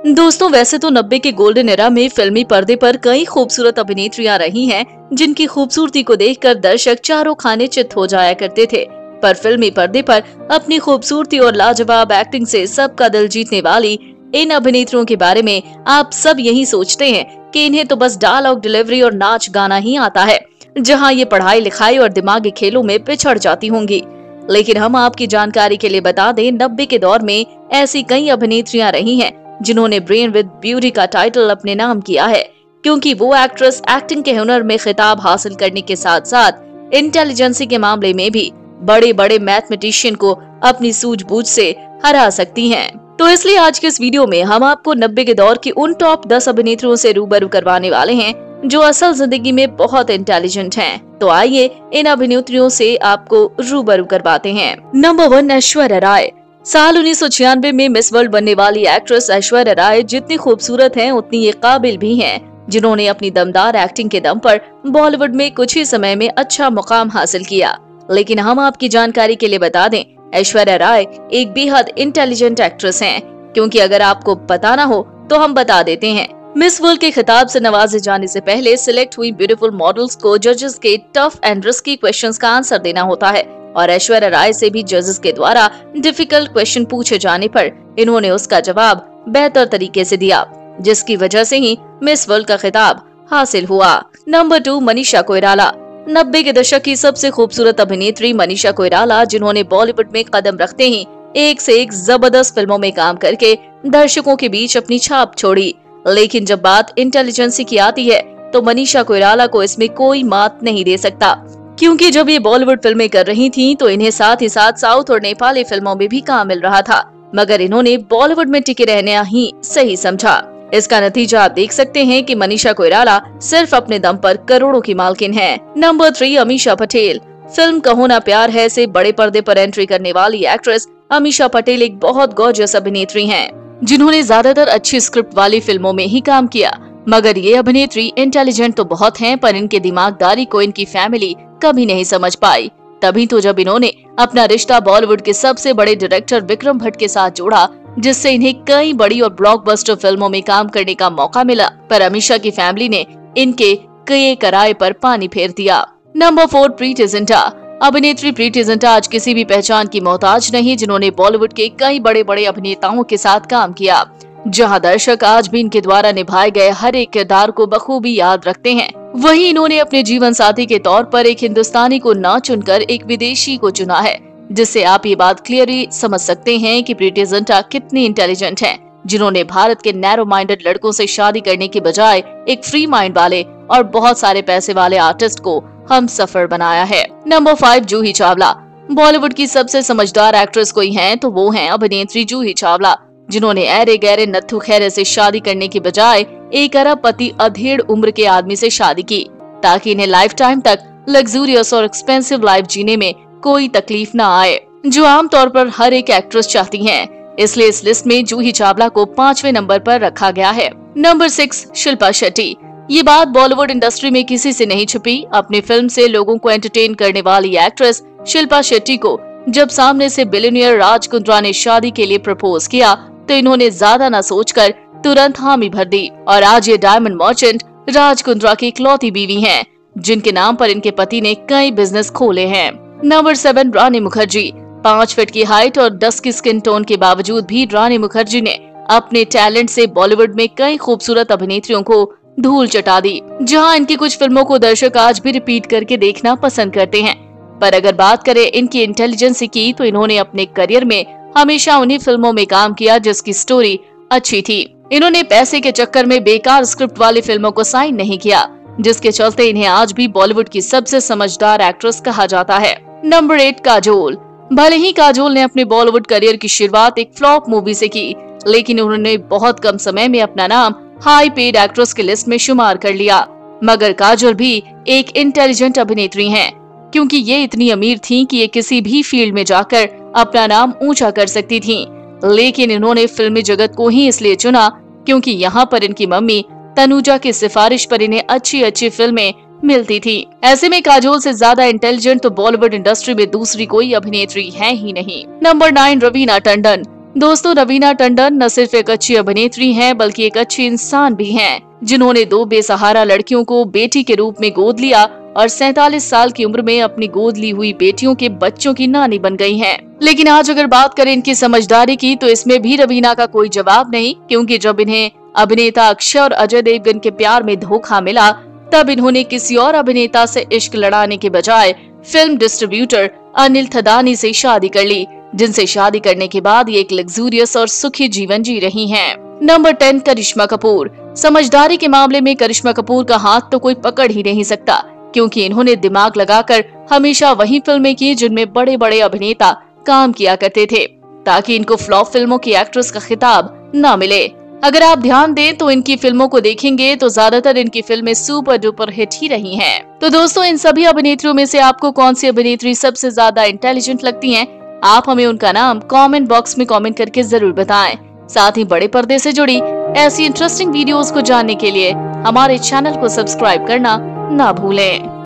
दोस्तों, वैसे तो 90 के गोल्डन एरा में फिल्मी पर्दे पर कई खूबसूरत अभिनेत्रियां रही हैं, जिनकी खूबसूरती को देखकर दर्शक चारों खाने चित्त हो जाया करते थे। पर फिल्मी पर्दे पर अपनी खूबसूरती और लाजवाब एक्टिंग से सबका दिल जीतने वाली इन अभिनेत्रियों के बारे में आप सब यही सोचते हैं कि इन्हें तो बस डायलॉग डिलीवरी और नाच गाना ही आता है, जहां ये पढ़ाई लिखाई और दिमागी खेलों में पिछड़ जाती होंगी। लेकिन हम आपकी जानकारी के लिए बता दें, 90 के दौर में ऐसी कई अभिनेत्रियां रही हैं जिन्होंने ब्रेन विद ब्यूटी का टाइटल अपने नाम किया है, क्योंकि वो एक्ट्रेस एक्टिंग के हुनर में खिताब हासिल करने के साथ साथ इंटेलिजेंसी के मामले में भी बड़े बड़े मैथमेटिशियन को अपनी सूझबूझ से हरा सकती हैं। तो इसलिए आज के इस वीडियो में हम आपको 90 के दौर की उन टॉप 10 अभिनेत्रियों से रूबरू करवाने वाले हैं जो असल जिंदगी में बहुत इंटेलिजेंट हैं। तो आइए इन अभिनेत्रियों से आपको रूबरू करवाते हैं। नंबर 1, ऐश्वर्या राय। साल 1996 में मिस वर्ल्ड बनने वाली एक्ट्रेस ऐश्वर्या राय जितनी खूबसूरत हैं, उतनी ये काबिल भी हैं, जिन्होंने अपनी दमदार एक्टिंग के दम पर बॉलीवुड में कुछ ही समय में अच्छा मुकाम हासिल किया। लेकिन हम आपकी जानकारी के लिए बता दें, ऐश्वर्या राय एक बेहद इंटेलिजेंट एक्ट्रेस हैं, क्योंकि अगर आपको पता ना हो तो हम बता देते हैं। मिस वर्ल्ड के खिताब से नवाजे जाने से पहले सिलेक्ट हुई ब्यूटीफुल मॉडल्स को जजेस के टफ एंड रिस्की क्वेश्चंस का आंसर देना होता है, और ऐश्वर्या राय से भी जजेस के द्वारा डिफिकल्ट क्वेश्चन पूछे जाने पर इन्होंने उसका जवाब बेहतर तरीके से दिया, जिसकी वजह से ही मिस वर्ल्ड का खिताब हासिल हुआ। नंबर 2, मनीषा कोइराला। 90 के दशक की सबसे खूबसूरत अभिनेत्री मनीषा कोइराला, जिन्होंने बॉलीवुड में कदम रखते ही एक से एक जबरदस्त फिल्मों में काम करके दर्शकों के बीच अपनी छाप छोड़ी। लेकिन जब बात इंटेलिजेंसी की आती है तो मनीषा कोइराला को इसमें कोई मात नहीं दे सकता, क्योंकि जब ये बॉलीवुड फिल्में कर रही थीं, तो इन्हें साथ ही साथ साउथ और नेपाली फिल्मों में भी काम मिल रहा था, मगर इन्होंने बॉलीवुड में टिके रहना ही सही समझा। इसका नतीजा आप देख सकते हैं कि मनीषा कोइराला सिर्फ अपने दम पर करोड़ों की मालकिन है। नंबर 3, अमीषा पटेल। फिल्म कहो ना प्यार है से बड़े पर्दे पर एंट्री करने वाली एक्ट्रेस अमीषा पटेल एक बहुत गॉर्जियस अभिनेत्री हैं, जिन्होंने ज्यादातर अच्छी स्क्रिप्ट वाली फिल्मों में ही काम किया। मगर ये अभिनेत्री इंटेलिजेंट तो बहुत हैं, पर इनके दिमागदारी को इनकी फैमिली कभी नहीं समझ पाई। तभी तो जब इन्होंने अपना रिश्ता बॉलीवुड के सबसे बड़े डायरेक्टर विक्रम भट्ट के साथ जोड़ा, जिससे इन्हें कई बड़ी और ब्लॉकबस्टर फिल्मों में काम करने का मौका मिला, पर अमीषा की फैमिली ने इनके कई कराए पर पानी फेर दिया। नंबर 4, प्रीति जिंटा। अभिनेत्री प्रीति जिंटा आज किसी भी पहचान की मोहताज नहीं, जिन्होंने बॉलीवुड के कई बड़े बड़े अभिनेताओं के साथ काम किया, जहां दर्शक आज भी इनके द्वारा निभाए गए हर एक किरदार को बखूबी याद रखते हैं। वहीं इन्होंने अपने जीवन साथी के तौर पर एक हिंदुस्तानी को न चुनकर एक विदेशी को चुना है, जिससे आप ये बात क्लियरली समझ सकते हैं कि प्रीति जिंटा कितनी इंटेलिजेंट हैं, जिन्होंने भारत के नैरो माइंडेड लड़कों से शादी करने के बजाय एक फ्री माइंड वाले और बहुत सारे पैसे वाले आर्टिस्ट को हम सफर बनाया है। नंबर 5, जूही चावला। बॉलीवुड की सबसे समझदार एक्ट्रेस कोई है तो वो है अभिनेत्री जूही चावला, जिन्होंने ऐरे गहरे नत्थु खैरे से शादी करने के बजाय एक अरबपति अधेड़ उम्र के आदमी से शादी की, ताकि इन्हें लाइफ टाइम तक लग्जूरियस और एक्सपेंसिव लाइफ जीने में कोई तकलीफ न आए, जो आमतौर पर हर एक एक्ट्रेस चाहती हैं। इसलिए इस लिस्ट में जूही चावला को 5वें नंबर पर रखा गया है। नंबर 6, शिल्पा शेट्टी। ये बात बॉलीवुड इंडस्ट्री में किसी से नहीं छुपी, अपनी फिल्म से लोगों को एंटरटेन करने वाली एक्ट्रेस शिल्पा शेट्टी को जब सामने से बिलियनियर राज कुंद्रा ने शादी के लिए प्रपोज किया, तो इन्होंने ज्यादा न सोचकर तुरंत हामी भर दी, और आज ये डायमंड मर्चेंट राज कुंद्रा की इकलौती बीवी हैं, जिनके नाम पर इनके पति ने कई बिजनेस खोले हैं। नंबर 7, रानी मुखर्जी। 5 फीट की हाइट और 10 की स्किन टोन के बावजूद भी रानी मुखर्जी ने अपने टैलेंट से बॉलीवुड में कई खूबसूरत अभिनेत्रियों को धूल चटा दी, जहां इनकी कुछ फिल्मों को दर्शक आज भी रिपीट करके देखना पसंद करते हैं। पर अगर बात करें इनकी इंटेलिजेंसी की, तो इन्होंने अपने करियर में हमेशा उन्हीं फिल्मों में काम किया जिसकी स्टोरी अच्छी थी। इन्होंने पैसे के चक्कर में बेकार स्क्रिप्ट वाली फिल्मों को साइन नहीं किया, जिसके चलते इन्हें आज भी बॉलीवुड की सबसे समझदार एक्ट्रेस कहा जाता है। नंबर 8, काजोल। भले ही काजोल ने अपने बॉलीवुड करियर की शुरुआत एक फ्लॉप मूवी से की, लेकिन उन्होंने बहुत कम समय में अपना नाम हाई पेड एक्ट्रेस की लिस्ट में शुमार कर लिया। मगर काजोल भी एक इंटेलिजेंट अभिनेत्री हैं, क्योंकि ये इतनी अमीर थीं कि ये किसी भी फील्ड में जाकर अपना नाम ऊंचा कर सकती थीं। लेकिन इन्होंने फिल्मी जगत को ही इसलिए चुना क्योंकि यहाँ पर इनकी मम्मी तनुजा की सिफारिश पर इन्हें अच्छी अच्छी फिल्में मिलती थी। ऐसे में काजोल से ज्यादा इंटेलिजेंट तो बॉलीवुड इंडस्ट्री में दूसरी कोई अभिनेत्री है ही नहीं। नंबर 9, रवीना टंडन। दोस्तों, रवीना टंडन न सिर्फ एक अच्छी अभिनेत्री हैं बल्कि एक अच्छी इंसान भी हैं, जिन्होंने 2 बेसहारा लड़कियों को बेटी के रूप में गोद लिया और 47 साल की उम्र में अपनी गोद ली हुई बेटियों के बच्चों की नानी बन गई हैं। लेकिन आज अगर बात करें इनकी समझदारी की, तो इसमें भी रवीना का कोई जवाब नहीं, क्योंकि जब इन्हें अभिनेता अक्षय और अजय देवगन के प्यार में धोखा मिला, तब इन्होंने किसी और अभिनेता से इश्क लड़ाने के बजाय फिल्म डिस्ट्रीब्यूटर अनिल थदानी से शादी कर ली, जिनसे शादी करने के बाद ये एक लग्जूरियस और सुखी जीवन जी रही हैं। नंबर 10, करिश्मा कपूर। समझदारी के मामले में करिश्मा कपूर का हाथ तो कोई पकड़ ही नहीं सकता, क्योंकि इन्होंने दिमाग लगाकर हमेशा वही फिल्में की जिनमें बड़े बड़े अभिनेता काम किया करते थे, ताकि इनको फ्लॉप फिल्मों की एक्ट्रेस का खिताब न मिले। अगर आप ध्यान दें तो इनकी फिल्मों को देखेंगे तो ज्यादातर इनकी फिल्में सुपर डुपर हिट ही रही हैं। तो दोस्तों, इन सभी अभिनेत्रियों में से आपको कौन सी अभिनेत्री सबसे ज्यादा इंटेलिजेंट लगती हैं? आप हमें उनका नाम कमेंट बॉक्स में कमेंट करके जरूर बताएं। साथ ही बड़े पर्दे से जुड़ी ऐसी इंटरेस्टिंग वीडियोस को जानने के लिए हमारे चैनल को सब्सक्राइब करना ना भूलें।